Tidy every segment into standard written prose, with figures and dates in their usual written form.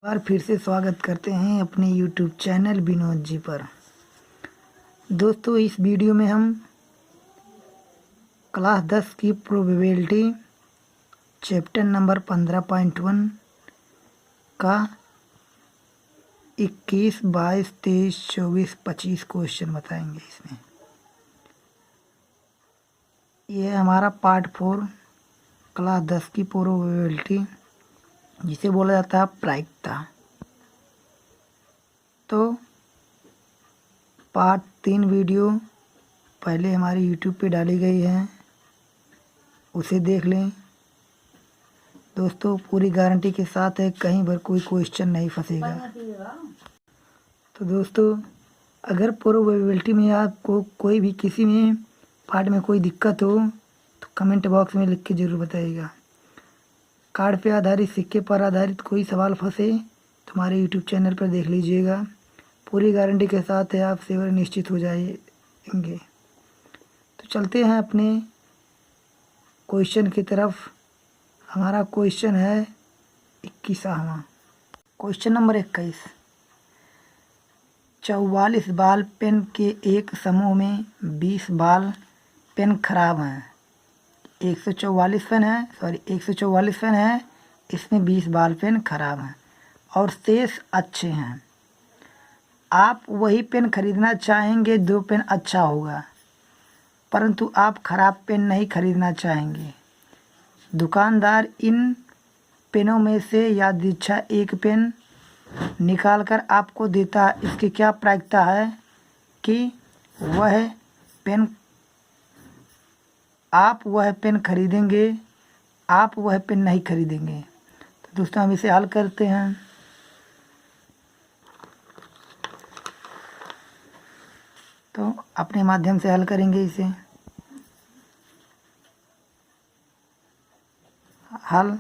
बार फिर से स्वागत करते हैं अपने YouTube चैनल विनोद जी पर। दोस्तों, इस वीडियो में हम क्लास 10 की प्रोबेबिलिटी चैप्टर नंबर 15.1 का 21, 22, 23, 24, 25 क्वेश्चन बताएंगे। इसमें यह है हमारा पार्ट 4 क्लास 10 की प्रोबेबिलिटी, जिसे बोला जाता है प्रायिकता। तो पार्ट 3 वीडियो पहले हमारे YouTube पे डाली गई है, उसे देख लें। दोस्तों, पूरी गारंटी के साथ है, कहीं पर कोई क्वेश्चन नहीं फंसेगा। तो दोस्तों, अगर प्रोबेबिलिटी में आपको कोई भी किसी में पार्ट में कोई दिक्कत हो तो कमेंट बॉक्स में लिख के ज़रूर बताइएगा। कार्ड पे आधारित, सिक्के पर आधारित कोई सवाल फंसे तो हमारे YouTube चैनल पर देख लीजिएगा। पूरी गारंटी के साथ है, आप सेवर निश्चित हो जाएंगे। तो चलते हैं अपने क्वेश्चन की तरफ। हमारा क्वेश्चन है 21वां। Question number 21। 44 बाल पेन के एक समूह में 20 बाल पेन खराब हैं। 144 पेन है, इसमें 20 बाल पेन खराब हैं और शेष अच्छे हैं। आप वही पेन खरीदना चाहेंगे, 2 पेन अच्छा होगा, परंतु आप खराब पेन नहीं खरीदना चाहेंगे। दुकानदार इन पेनों में से यादृच्छा एक पेन निकाल कर आपको देता है। इसकी क्या प्रायिकता है कि आप वह पेन खरीदेंगे, आप वह पेन नहीं खरीदेंगे। तो दोस्तों, हम इसे हल करते हैं। तो अपने माध्यम से हल करेंगे इसे। हल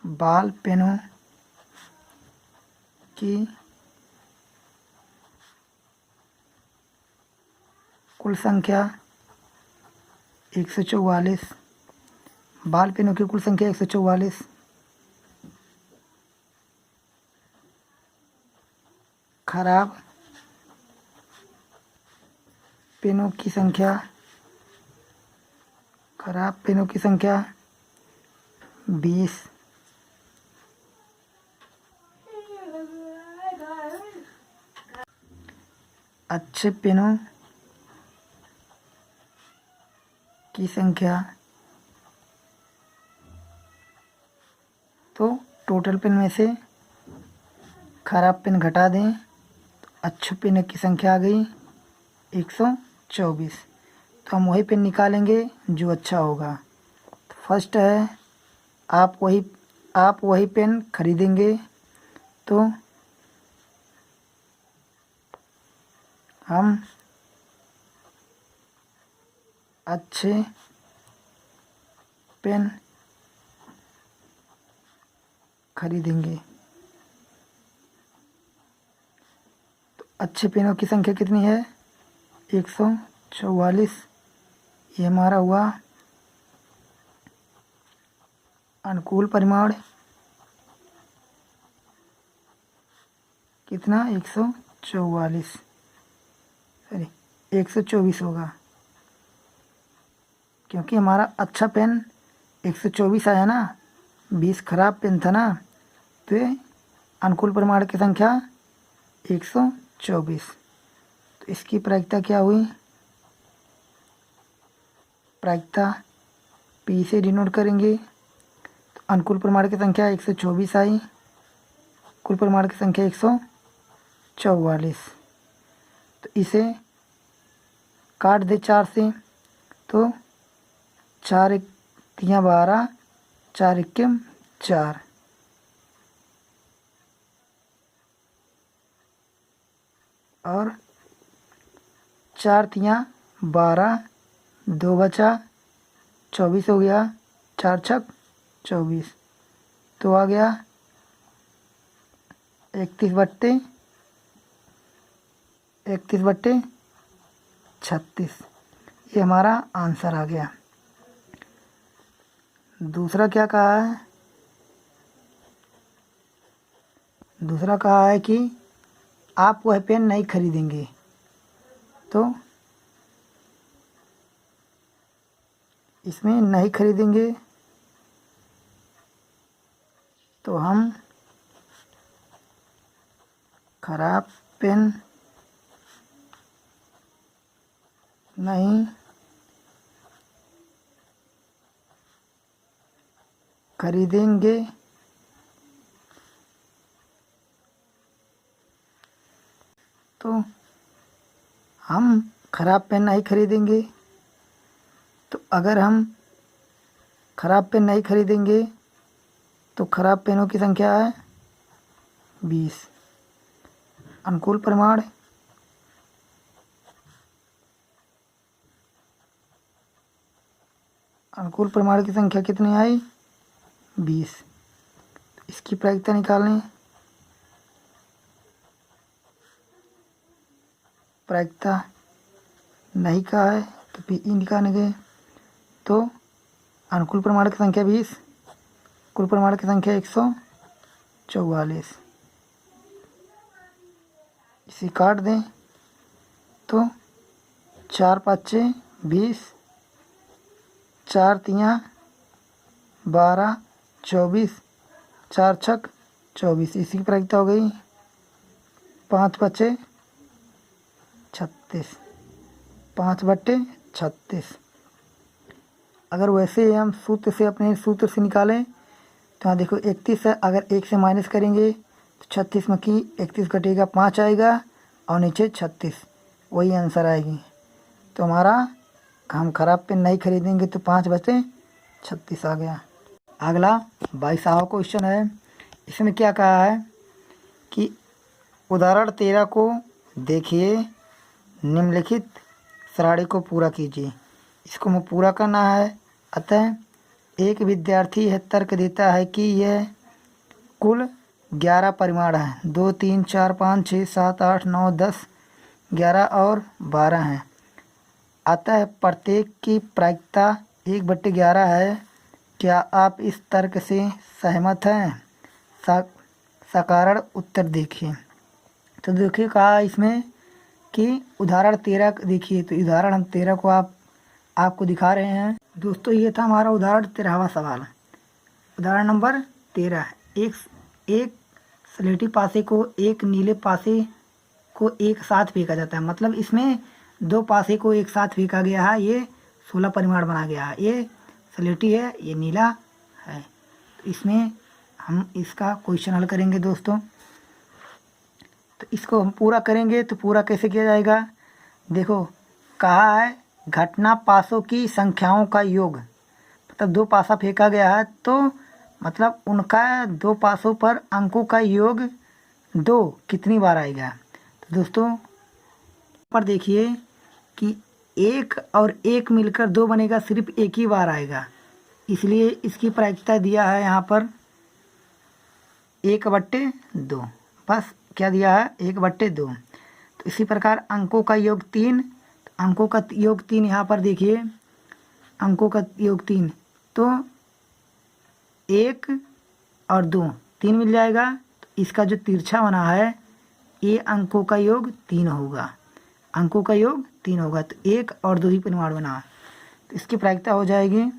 बाल पेनों की कुल संख्या 144। बाल पेनों की कुल संख्या 144। खराब पेनों की संख्या 20। अच्छे पेनों की संख्या, तो टोटल पेन में से खराब पेन घटा दें तो अच्छे पेन की संख्या आ गई 124। तो हम वही पेन निकालेंगे जो अच्छा होगा। तो फर्स्ट है, आप वही पेन खरीदेंगे। तो हम अच्छे पेन खरीदेंगे। तो अच्छे पेनों की संख्या कितनी है? 144। ये हमारा हुआ अनुकूल परिमाण। कितना? 144, सॉरी 124 होगा, क्योंकि हमारा अच्छा पेन 124 आया ना, 20 खराब पेन था ना, तो ये अनुकूल परिमाण की संख्या 124। तो इसकी प्रायिकता क्या हुई? प्रायिकता P से डिनोट करेंगे। तो अनुकूल परिमाण की संख्या 124 आई, कुल परिमाण की संख्या 144। तो इसे काट दे 4 से, तो 4 एक 12, 4 एक 4, और 4 12, 2 बचा, 24 हो गया, 4 छक 24। तो आ गया 31/36। ये हमारा आंसर आ गया। दूसरा क्या कहा है? दूसरा कहा है कि आप वह पेन नहीं खरीदेंगे। तो इसमें नहीं खरीदेंगे तो हम खराब पेन नहीं खरीदेंगे। तो हम खराब पेन नहीं खरीदेंगे। तो अगर हम खराब पेन नहीं खरीदेंगे तो खराब पेनों की संख्या है 20। अनुकूल प्रमाण की संख्या कितनी आई? 20। इसकी प्रायिकता निकालें। प्रायिकता नहीं का है तो पी निकालेंगे। तो अनुकूल प्रमाण की संख्या 20, कुल प्रमाण की संख्या 144। इसे काट दें तो 4 5 20, 4 3 12, 24, 4 6 24। इसी की प्रायिकता हो गई 5 5 36, 5/36। अगर वैसे हम सूत्र से अपने सूत्र से निकालें तो यहाँ देखो 31 है, अगर 1 से माइनस करेंगे तो 36 में की 31 घटेगा 5 आएगा और नीचे 36, वही आंसर आएगी। तो हमारा हम खराब पेन नहीं खरीदेंगे तो 5/36 आ गया। अगला 22वां क्वेश्चन है। इसमें क्या कहा है कि उदाहरण 13 को देखिए, निम्नलिखित श्रेणी को पूरा कीजिए। इसको हमें पूरा करना है। अतः एक विद्यार्थी यह तर्क देता है कि यह कुल 11 परिमाण हैं। 2 3 4 5 6 7 8 9 10 11 और 12 हैं। अतः प्रत्येक की प्रायिकता 1/11 है। क्या आप इस तर्क से सहमत हैं? साधारण उत्तर देखिए। तो देखिए कहा इसमें कि उदाहरण 13 देखिए। तो उदाहरण हम 13 को आपको दिखा रहे हैं। दोस्तों ये था हमारा उदाहरण 13वां सवाल। उदाहरण नंबर 13। एक स्लेटी पासे को एक नीले पासे को एक साथ फेंका जाता है। मतलब इसमें 2 पासे को एक साथ फेंका गया है। ये 16 परिमाण बना गया है। ये स्लेटी है, ये नीला है। तो इसमें हम इसका क्वेश्चन हल करेंगे दोस्तों। तो इसको हम पूरा करेंगे तो पूरा कैसे किया जाएगा? देखो कहा है घटना पासों की संख्याओं का योग। मतलब 2 पासा फेंका गया है तो मतलब उनका 2 पासों पर अंकों का योग 2 कितनी बार आएगा। तो दोस्तों पर देखिए कि 1 और 1 मिलकर 2 बनेगा, सिर्फ एक ही बार आएगा। इसलिए इसकी प्रायिकता दिया है यहाँ पर 1/2। बस क्या दिया है? 1/2। तो इसी प्रकार अंकों का योग 3। अंकों का योग 3 यहाँ पर देखिए, अंकों का योग 3। तो 1 और 2 3 मिल जाएगा। तो इसका जो तिरछा बना है ये अंकों का योग 3 होगा। अंकों का योग 3 होगा। तो 1 और 2 ही परिमाण बना। तो इसकी प्रायिकता हो जाएगी,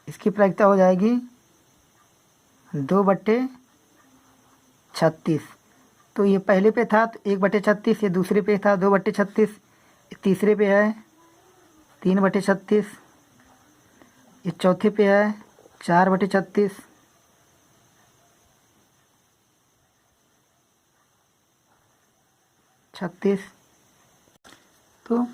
इसकी प्रायिकता हो जाएगी 2/36। तो ये पहले पे था तो 1/36, ये दूसरे पे था 2/36, तीसरे पे है 3/36, ये चौथे पे है 4/36, छत्तीस। तो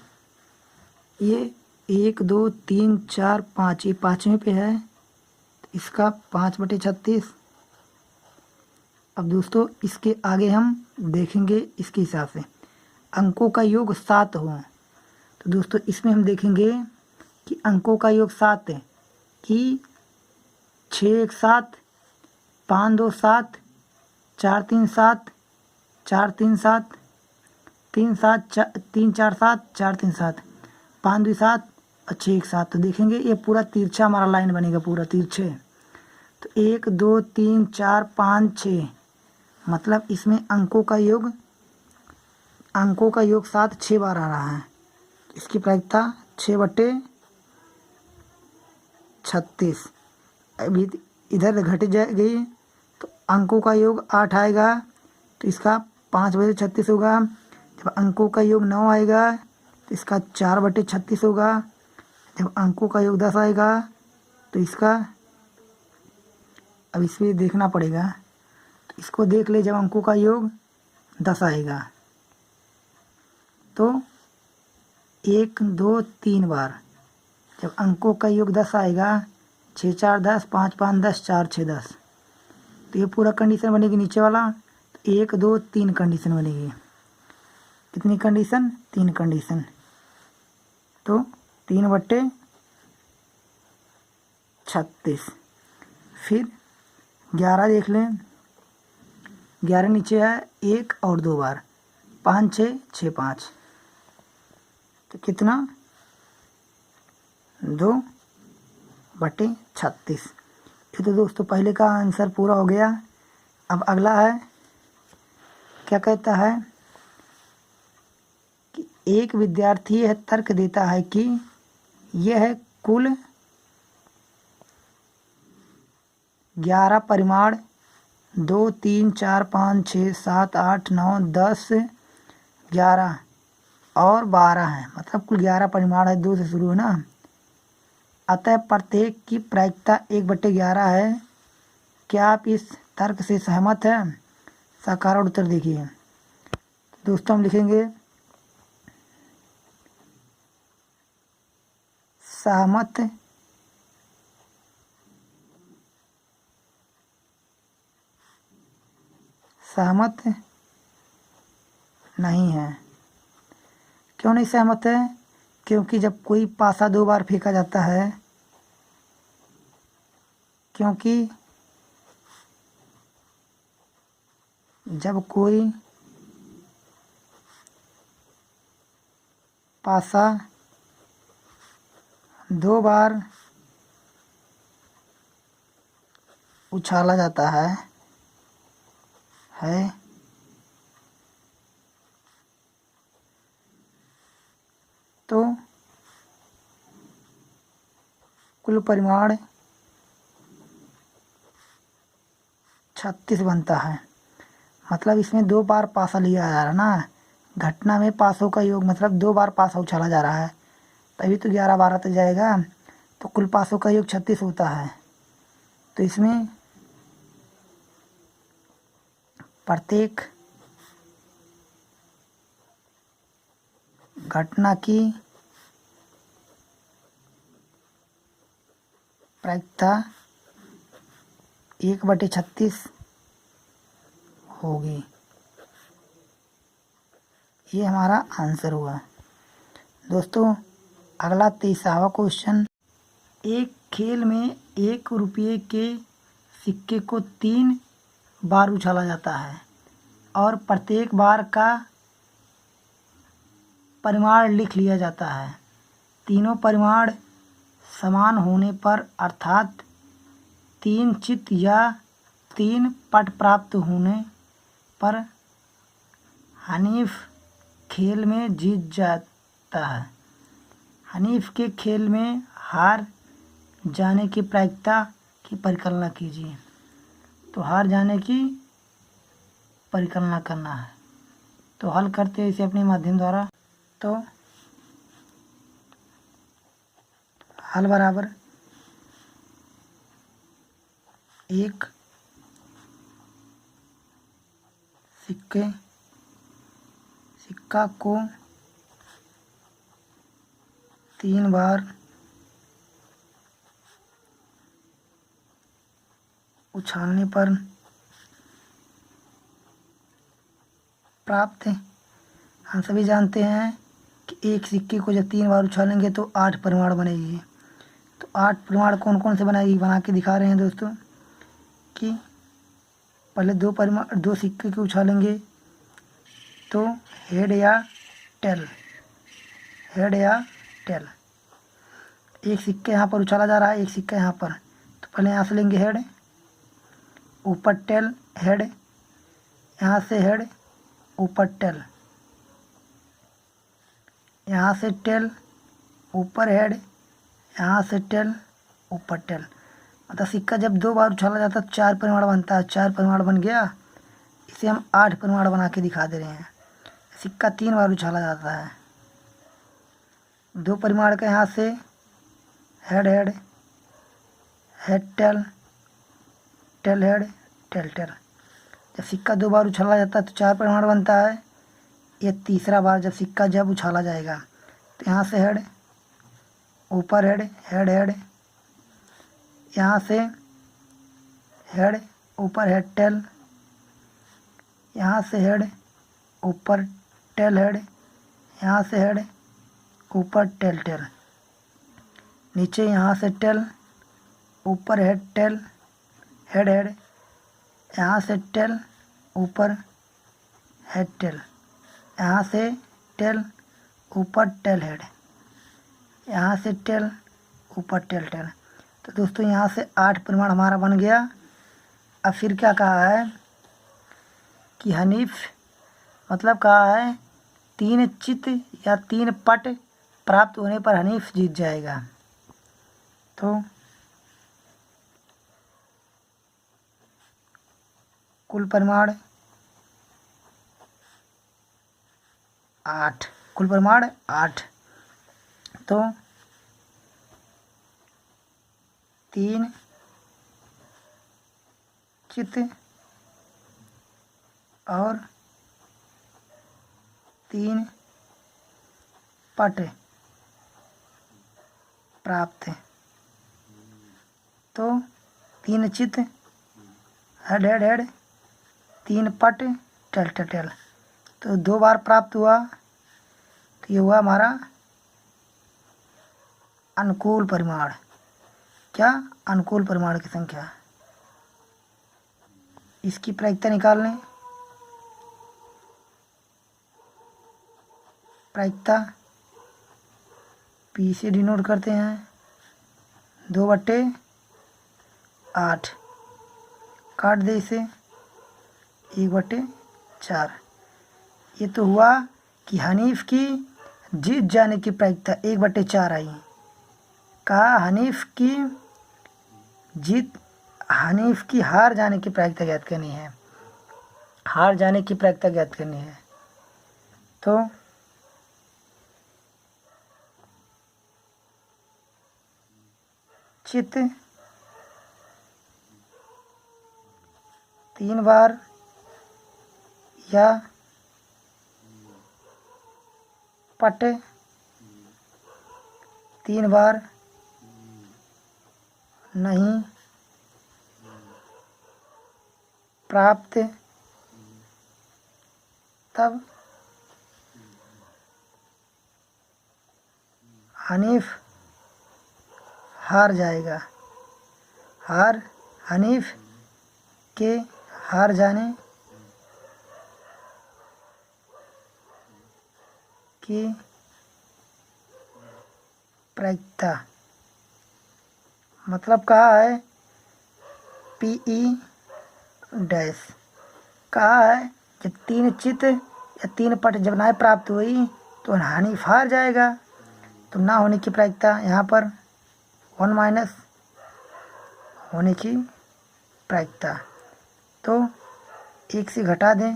ये 1 2 3 4 5, ये 5वें पे है। तो इसका 5/36। अब दोस्तों इसके आगे हम देखेंगे इसके हिसाब से अंकों का योग 7 हो। तो दोस्तों इसमें हम देखेंगे कि अंकों का योग 7 है कि 6 1 7, 5 2 7, 4 3 7, 4 3 7, 3 7 3 4 7, 4 3 7, 5 2 7, और 6 एक साथ। तो देखेंगे ये पूरा तिरछा हमारा लाइन बनेगा, पूरा तिरछे। तो 1 2 3 4 5 6, मतलब इसमें अंकों का योग 7 6 बार आ रहा है। तो इसकी प्रायिकता 6/36। अभी इधर घट जाएगी तो अंकों का योग 8 आएगा, तो इसका 5/36 होगा। जब अंकों का योग 9 आएगा तो इसका 4/36 होगा। जब अंकों का योग 10 आएगा तो इसका, अब इस पर देखना पड़ेगा, तो इसको देख ले। जब अंकों का योग 10 आएगा तो 1 2 3 बार। जब अंकों का योग 10 आएगा, 6 4 10, 5 5 10, 4 6 10। तो ये पूरा कंडीशन बनेगी नीचे वाला। 1 2 3 कंडीशन बनेगी। कितनी कंडीशन? 3 कंडीशन। तो 3/36। फिर 11 देख लें। 11 नीचे है 1 और 2 बार, 5 6 6 5। तो कितना? 2/36। ये तो दोस्तों पहले का आंसर पूरा हो गया। अब अगला है, क्या कहता है कि एक विद्यार्थी यह तर्क देता है कि यह कुल 11 परिमाण 2 3 4 5 6 7 8 9 10 11 और 12 है, मतलब कुल 11 परिमाण है, 2 से शुरू है ना। अतः प्रत्येक की प्रायिकता 1/11 है। क्या आप इस तर्क से सहमत हैं? साकार उत्तर देखिए। दोस्तों हम लिखेंगे सहमत नहीं है। क्यों नहीं सहमत है? क्योंकि जब कोई पासा 2 बार फेंका जाता है, क्योंकि जब कोई पासा 2 बार उछाला जाता है तो कुल परिमाण 36 बनता है। मतलब इसमें 2 बार पासा लिया जा रहा है ना। घटना में पासों का योग, मतलब 2 बार पासा उछाला जा रहा है, तभी तो 11 12 तक जाएगा। तो कुल पासों का योग 36 होता है। तो इसमें प्रत्येक घटना की प्रायिकता 1/36 होगी। ये हमारा आंसर हुआ। दोस्तों अगला 23वां क्वेश्चन। एक खेल में 1 रुपये के सिक्के को 3 बार उछाला जाता है और प्रत्येक बार का परिमाण लिख लिया जाता है। तीनों परिमाण समान होने पर, अर्थात 3 चित या 3 पट प्राप्त होने पर हनीफ खेल में जीत जाता है। हनीफ के खेल में हार जाने की प्रायिकता की परिकल्पना कीजिए। तो हार जाने की परिकल्पना करना है। तो हल करते हैं इसे अपने माध्यम द्वारा। तो हल बराबर 1 सिक्का को 3 बार उछालने पर प्राप्त। हम सभी जानते हैं कि एक सिक्के को जब 3 बार उछालेंगे तो 8 परिमाण बनेगी। तो 8 परिमाण कौन कौन से बनाएगी, बना के दिखा रहे हैं दोस्तों। कि पहले 2 सिक्के को उछालेंगे तो हेड या टेल। एक सिक्का यहाँ पर उछाला जा रहा है, एक सिक्का यहाँ पर। तो पहले यहाँ से लेंगे हेड, ऊपर टेल, हेड, यहाँ से हेड, ऊपर टेल, यहाँ से टेल, ऊपर हेड, यहाँ से टेल, ऊपर टेल। मतलब सिक्का जब 2 बार उछाला जाता है तो 4 परिमाण बनता है। 4 परिमाण बन गया, इसे हम 8 परिमाण बना के दिखा दे रहे हैं। सिक्का 3 बार उछाला जाता है। 2 परिमाण का यहाँ से head head, head tail, tail head, tail tail. जब सिक्का 2 बार उछाला जाता है तो 4 परिमाण बनता है। ये तीसरा बार जब सिक्का जब उछाला जाएगा तो यहाँ से हेड, ऊपर हेड, हेड हेड, यहाँ से हेड, ऊपर हेड टेल, यहाँ से हेड, ऊपर टेल हेड, यहाँ से हेड, ऊपर टेल टेल, नीचे यहाँ से टेल, ऊपर हेड टेल, हेड हेड, यहाँ से टेल, ऊपर हेड टेल, यहाँ से टेल, ऊपर टेल हेड, यहाँ से टेल, ऊपर टेल टेल। तो दोस्तों यहाँ से 8 परिमाण हमारा बन गया। अब फिर क्या कहा है कि हनीफ मतलब कहा है 3 चित या 3 पट प्राप्त होने पर हनीफ जीत जाएगा। तो कुल परिमाण 8, कुल परिमाण 8। तो 3 चित और 3 पट प्राप्त है। तो 3 चित, हेड हेड हेड, 3 पट, टेल टेल टेल। तो 2 बार प्राप्त हुआ। तो ये हुआ हमारा अनुकूल परिमाण। क्या? अनुकूल परिमाण की संख्या। इसकी प्रायिकता निकाल लें। प्रायिकता पी से डिनोट करते हैं, 2/8 काट दे इसे, 1/4। ये तो हुआ कि हनीफ की जीत जाने की प्रायिकता 1/4 आई। कहा हनीफ की हार जाने की प्रायिकता ज्ञात करनी है। हार जाने की प्रायिकता ज्ञात करनी है। तो चित 3 बार या पट 3 बार नहीं प्राप्त, तब हनीफ हार जाएगा। हनीफ के हार जाने की प्रायिकता मतलब कहा है PE डैश। कहा है जब 3 चित या 3 पट जब ना प्राप्त हुई तो हनीफ हार जाएगा। तो ना होने की प्रायिकता यहाँ पर 1 माइनस होने की प्रायिकता। तो 1 से घटा दें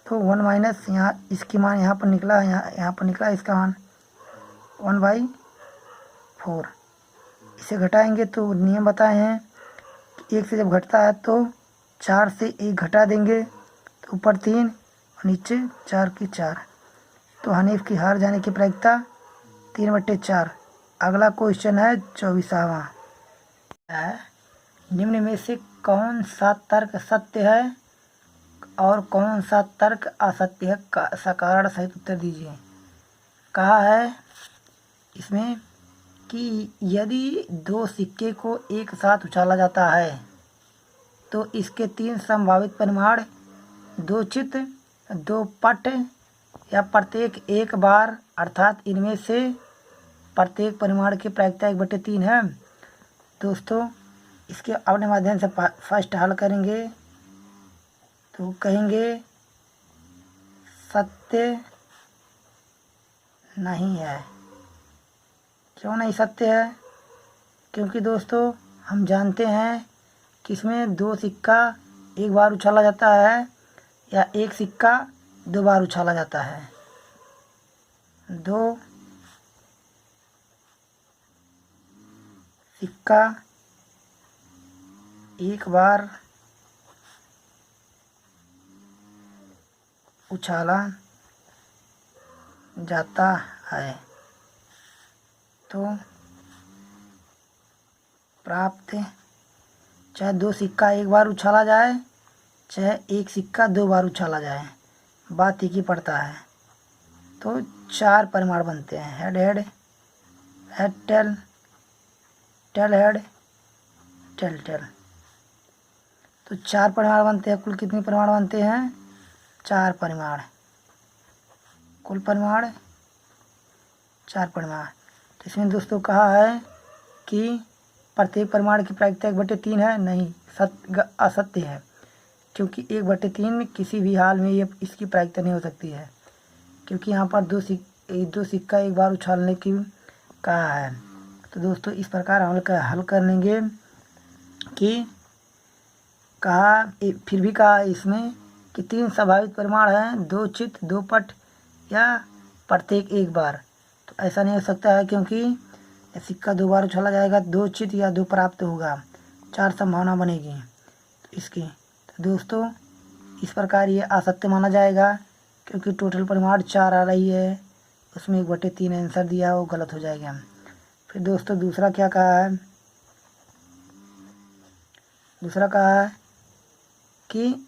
तो 1 माइनस, यहाँ इसकी मान यहाँ पर निकला, यहाँ पर निकला इसका मान 1/4। इसे घटाएंगे तो नियम बताए हैं कि 1 से जब घटता है तो 4 से 1 घटा देंगे तो ऊपर 3 और नीचे 4 की 4। तो हनीफ की हार जाने की प्रायिकता 3/4। अगला क्वेश्चन है 24वां। निम्न में से कौन सा तर्क सत्य है और कौन सा तर्क असत्य है? कारण सहित उत्तर दीजिए। कहा है इसमें कि यदि 2 सिक्के को एक साथ उछाला जाता है तो इसके 3 संभावित परिमाण 2 चित, 2 पट या प्रत्येक 1 बार, अर्थात इनमें से प्रत्येक परिमाण की प्रायिकता 1/3 है। दोस्तों इसके अपने माध्यम से फर्स्ट हल करेंगे तो कहेंगे सत्य नहीं है। क्यों नहीं सत्य है? क्योंकि दोस्तों हम जानते हैं कि इसमें 2 सिक्का एक बार उछाला जाता है या 1 सिक्का 2 बार उछाला जाता है। 2 सिक्का एक बार उछाला जाता है तो प्राप्त, चाहे 2 सिक्का एक बार उछाला जाए चाहे 1 सिक्का 2 बार उछाला जाए, बात एक ही पड़ता है। तो 4 परिमाण बनते हैं, head head, head tail, tail head, tail tail. तो 4 परिमाण बनते हैं। कुल कितने परिमाण बनते हैं? 4 परिमाण। कुल परिमाण 4 परिमाण। तो इसमें दोस्तों कहा है कि प्रत्येक परिमाण की प्रायिकता 1/3 है। नहीं, असत्य है, क्योंकि 1/3 किसी भी हाल में ये इसकी प्रायिकता नहीं हो सकती है, क्योंकि यहाँ पर 2 सिक्का एक बार उछालने की कहा है। तो दोस्तों इस प्रकार हम हल कर लेंगे कि फिर भी कहा इसमें कि 3 संभावित परिमाण हैं, 2 चित, 2 पट या प्रत्येक एक बार। तो ऐसा नहीं हो सकता है, क्योंकि सिक्का 2 बार उछाला जाएगा, 2 चित या 2 प्राप्त होगा, 4 संभावना बनेगी इसकी। तो दोस्तों इस प्रकार ये असत्य माना जाएगा, क्योंकि टोटल परिमाण 4 आ रही है, उसमें 1/3 आंसर दिया वो गलत हो जाएगा। फिर दोस्तों दूसरा क्या कहा है? दूसरा कहा है कि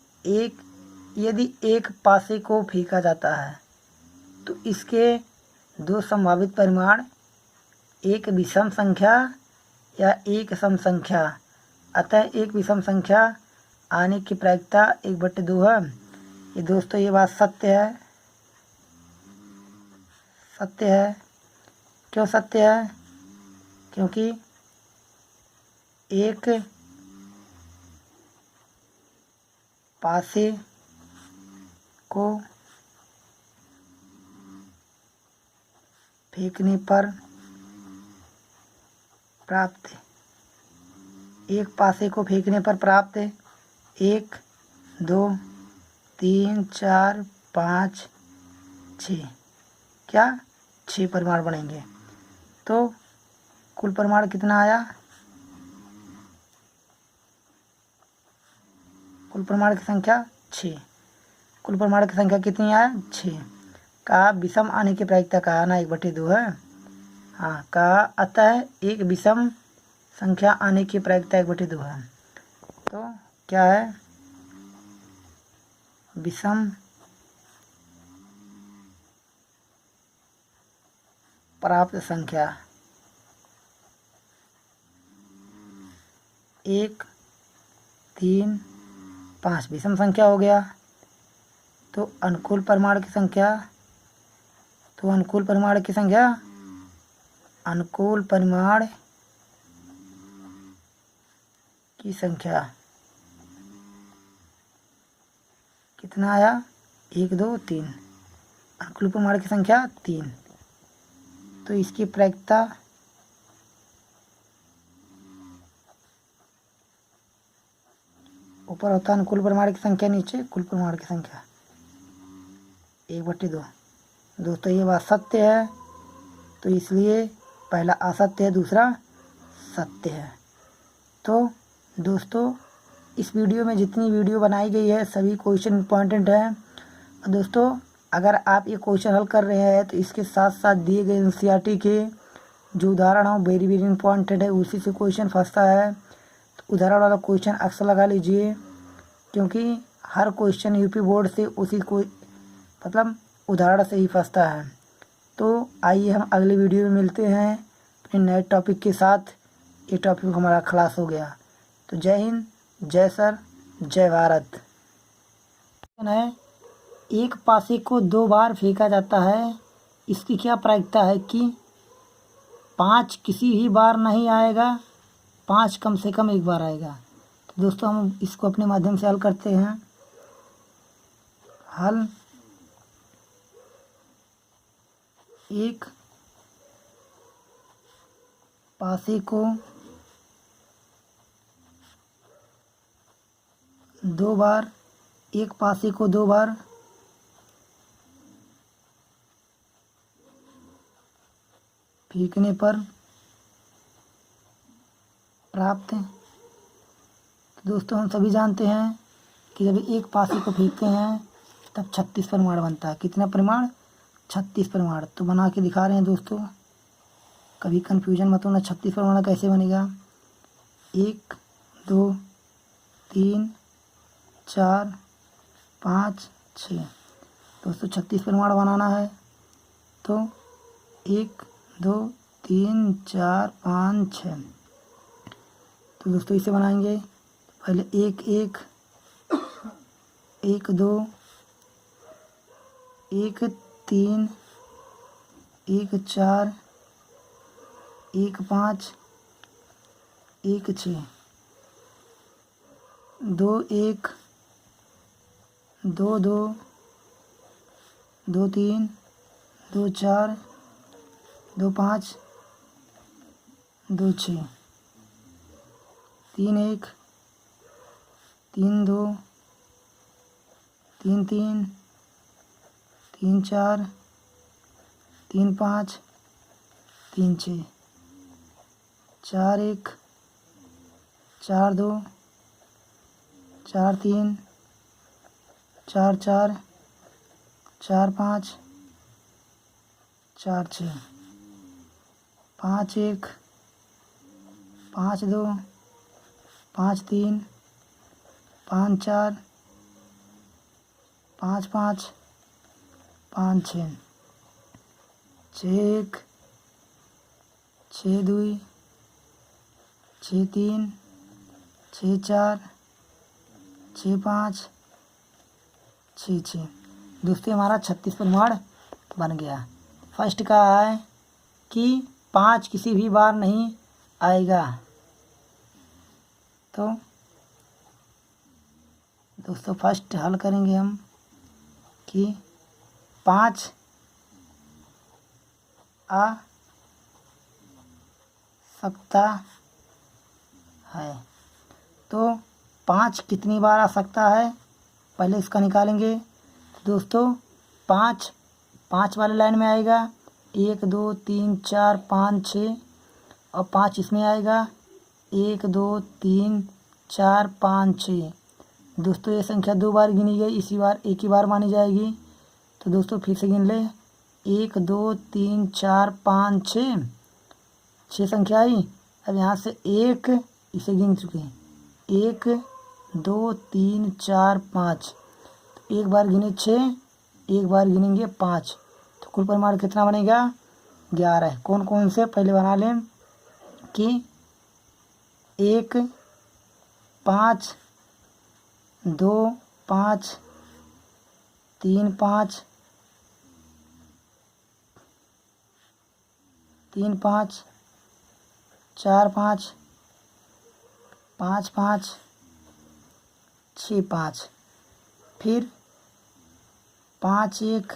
यदि एक पासे को फेंका जाता है तो इसके 2 संभावित परिमाण, एक विषम संख्या या एक सम संख्या, अतः एक विषम संख्या आने की प्रायिकता 1/2 है। ये दोस्तों ये बात सत्य है। सत्य है। क्यों सत्य है? क्योंकि एक पासे को फेंकने पर प्राप्त, एक पासे को फेंकने पर प्राप्त 1, 2, 3, 4, 5, 6, क्या 6 परिमाण बनेंगे। तो कुल परिमाण कितना आया? कुल परिमाण की संख्या 6। कुल परिमाण की संख्या कितनी आया? 6। का विषम आने की प्रायिकता कहा ना 1/2 है। हाँ, कहा अतः एक विषम संख्या आने की प्रायिकता 1/2 है। तो क्या है? विषम प्राप्त संख्या 1, 3, 5 विषम संख्या हो गया। तो अनुकूल परिमाण की संख्या, अनुकूल परिमाण की संख्या कितना आया? 1, 2, 3। अनुकूल परिमाण की संख्या 3। तो इसकी प्रायिकता ऊपर होता है अनुकूल परिमाण की संख्या, नीचे कुल परिमाण की संख्या 1/2। दोस्तों ये बात सत्य है, तो इसलिए पहला असत्य है, दूसरा सत्य है। तो दोस्तों इस वीडियो में जितनी वीडियो बनाई गई है सभी क्वेश्चन इम्पॉर्टेंट है। दोस्तों अगर आप ये क्वेश्चन हल कर रहे हैं तो इसके साथ साथ दिए गए एनसीईआरटी के जो उदाहरण हो वेरी वेरी इम्पॉर्टेंट है, उसी से क्वेश्चन फंसता है। तो उदाहरण वाला क्वेश्चन अक्सर लगा लीजिए, क्योंकि हर क्वेश्चन यूपी बोर्ड से उसी को मतलब उदाहरण से ही फंसता है। तो आइए हम अगले वीडियो में मिलते हैं अपने नए टॉपिक के साथ। ये टॉपिक हमारा खलास हो गया। तो जय हिंद, जय सर, जय भारत। है एक पासे को 2 बार फेंका जाता है, इसकी क्या प्रायिकता है कि 5 किसी भी बार नहीं आएगा, 5 कम से कम एक बार आएगा। तो दोस्तों हम इसको अपने माध्यम से हल करते हैं। हल 1 पासे को 2 बार, 1 पासे को 2 बार फेंकने पर प्राप्त। तो दोस्तों हम सभी जानते हैं कि जब एक पासे को फेंकते हैं तब 36 परिमाण बनता है। कितना परिमाण? 36 परिमाण। तो बना के दिखा रहे हैं दोस्तों, कभी कन्फ्यूजन मत होना। 36 परिमाण कैसे बनेगा? 1 2 3 4 5 6। दोस्तों 36 परिमाण बनाना है तो 1 2 3 4 5 6। तो दोस्तों इसे बनाएंगे पहले 1 1 1 2 1 3 1 4 1 5 1 6 2 1 2 2 2 3 2 4 2 5 2 6 3 1 3 2 3 3 3 4 3 5 3 6 4 1 4 2 4 3 4 4 4 5 4 6 5 1 5 2 5 3 5 4 5 5 5 6 6 1 6 2 6 3 6 4 6 5 6 6। दोस्तों हमारा 36 परिमाण बन गया। फर्स्ट का है कि 5 किसी भी बार नहीं आएगा। तो दोस्तों फर्स्ट हल करेंगे हम कि 5 आ सकता है। तो 5 कितनी बार आ सकता है पहले इसका निकालेंगे। तो दोस्तों 5 वाले लाइन में आएगा 1 2 3 4 5 6 और 5 इसमें आएगा 1 2 3 4 5 6। दोस्तों ये संख्या 2 बार गिनी गई, इसी बार एक ही बार मानी जाएगी। तो दोस्तों फिर से गिन ले 1 2 3 4 5 6 6 संख्या आई। अब यहाँ से 1 इसे गिन चुके हैं 1 2 3 4 5। एक बार गिने 6, एक बार गिनेंगे 5। तो कुल परिमाण कितना बनेगा? 11। कौन कौन से पहले बना लें कि 1 5 2 5 3 5 3 5 4 5 5 5 6 5। फिर 5 1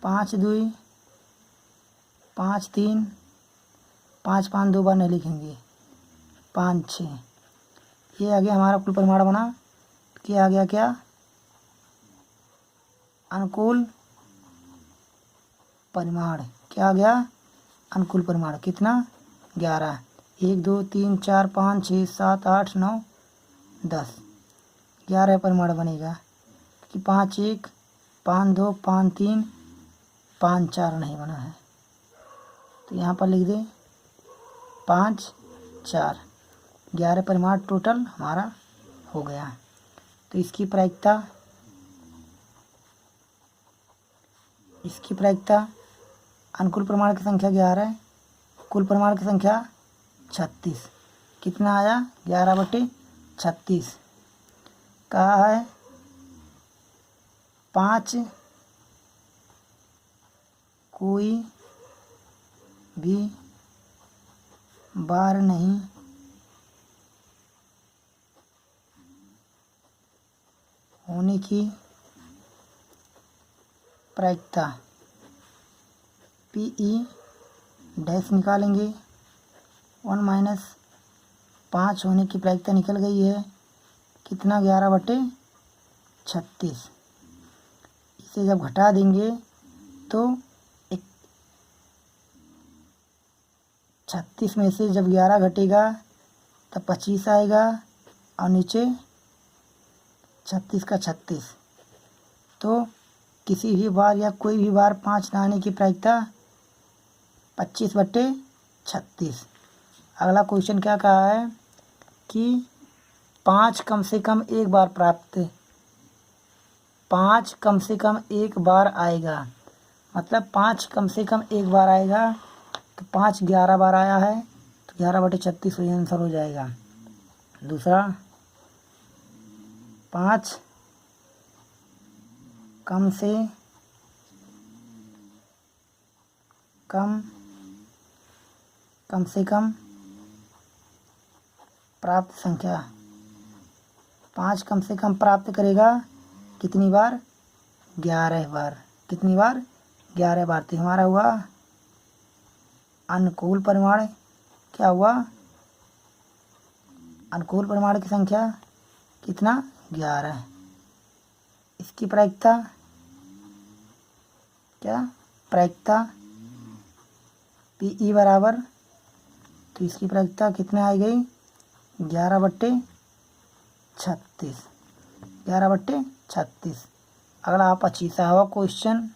5 2 5 3 5 5 2 बार नहीं लिखेंगे 5 6। ये आ गया हमारा कुल परिमाण बना। क्या आ गया? क्या? अनुकूल परिमाण। क्या आ गया? अनुकूल परिमाण। कितना? 11। 1 2 3 4 5 6 7 8 9 10। 11 परिमाण बनेगा कि 5 1 5 2 5 3 5 4 नहीं बना है। तो यहाँ पर लिख दे 5 4। 11 परिमाण टोटल हमारा हो गया। तो इसकी प्रायिकता अनुकूल परिमाण की संख्या 11 है, कुल परिमाण की संख्या 36। कितना आया? 11/36। कहा है 5 कोई भी बार नहीं होने की प्रायिकता पी ई डैश निकालेंगे 1 माइनस 5 होने की प्रायिकता निकल गई है। कितना 11/36। इसे जब घटा देंगे तो 36 में से जब 11 घटेगा तब 25 आएगा और नीचे 36 का 36। तो किसी भी बार या कोई भी बार 5 ना आने की प्रायिकता 25/36। अगला क्वेश्चन क्या कहा है कि 5 कम से कम एक बार प्राप्त 5 कम से कम एक बार आएगा, मतलब 5 कम से कम एक बार आएगा। तो 5 11 बार आया है तो 11/36 वही आंसर हो जाएगा। दूसरा 5 कम से कम प्राप्त संख्या 5 कम से कम प्राप्त करेगा कितनी बार? 11 बार। कितनी बार? 11 बार। तो हमारा हुआ अनुकूल परिमाण। क्या हुआ? अनुकूल परिमाण की संख्या कितना? 11। इसकी प्रायिकता क्या? प्रायिकता पी ई बराबर, तो इसकी प्रायिकता कितने आ गई? 11/36। 11/36। अगला आप 25वां क्वेश्चन